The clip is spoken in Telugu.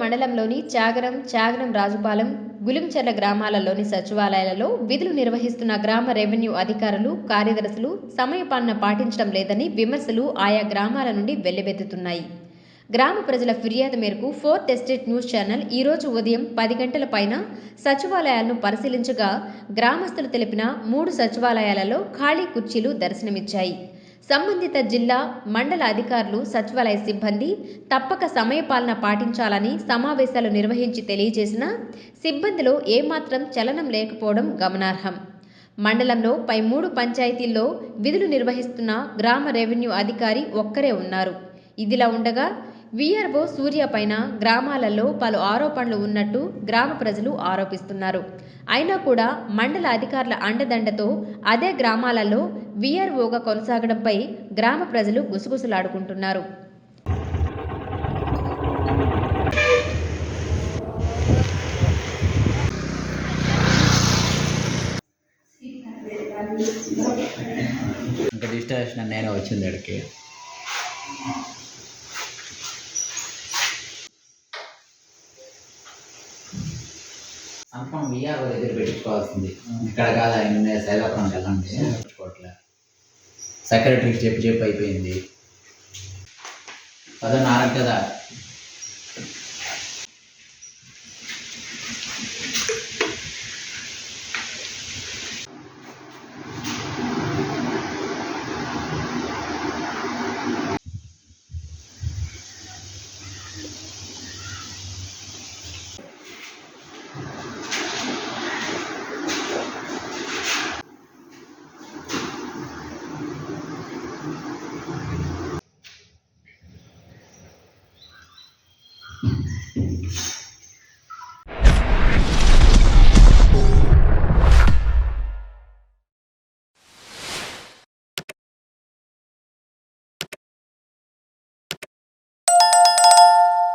మండలంలోని చాగరం రాజుపాలెం, గులించర్ల గ్రామాలలోని సచివాలయాలలో విధులు నిర్వహిస్తున్న గ్రామ రెవెన్యూ అధికారులు, కార్యదర్శులు సమయపాలన పాటించడం లేదని విమర్శలు ఆయా గ్రామాల నుండి వెల్లువెత్తుతున్నాయి. గ్రామ ప్రజల ఫిర్యాదు మేరకు ఫోర్త్ ఎస్టేట్ న్యూస్ ఛానల్ ఈరోజు ఉదయం 10 గంటల పైన సచివాలయాలను పరిశీలించగా గ్రామస్తులు తెలిపిన 3 సచివాలయాలలో ఖాళీ కుర్చీలు దర్శనమిచ్చాయి. సంబంధిత జిల్లా, మండల అధికారులు, సచివాలయ సిబ్బంది తప్పక సమయపాలన పాటించాలని సమావేశాలు నిర్వహించి తెలియజేసినా సిబ్బందిలో ఏమాత్రం చలనం లేకపోవడం గమనార్హం. మండలంలో పై 3 పంచాయతీల్లో విధులు నిర్వహిస్తున్న గ్రామ రెవెన్యూ అధికారి ఒక్కరే ఉన్నారు. ఇదిలా ఉండగా వీఆర్ఓ సూర్య పైన గ్రామాలలో పలు ఆరోపణలు ఉన్నట్టు గ్రామ ప్రజలు ఆరోపిస్తున్నారు. అయినా కూడా మండల అధికారుల అండదండతో అదే గ్రామాలలో వీఆర్ఓగా కొనసాగడంపై గ్రామ ప్రజలు గుసగుసలాడుకుంటున్నారు. ఇంకా డిస్ట్రాక్షన్ నేను వచ్చింది అడికి. సంపం వీఆర్ఓ దగ్గర పెట్టించుకోవాల్సింది. ఇక్కడ కాదు, ఆయన సైదాపురం వెళ్ళండి. పెట్టుకోవట్లే. సెక్రటరీకి చెప్పి అయిపోయింది. 10:30 కదా.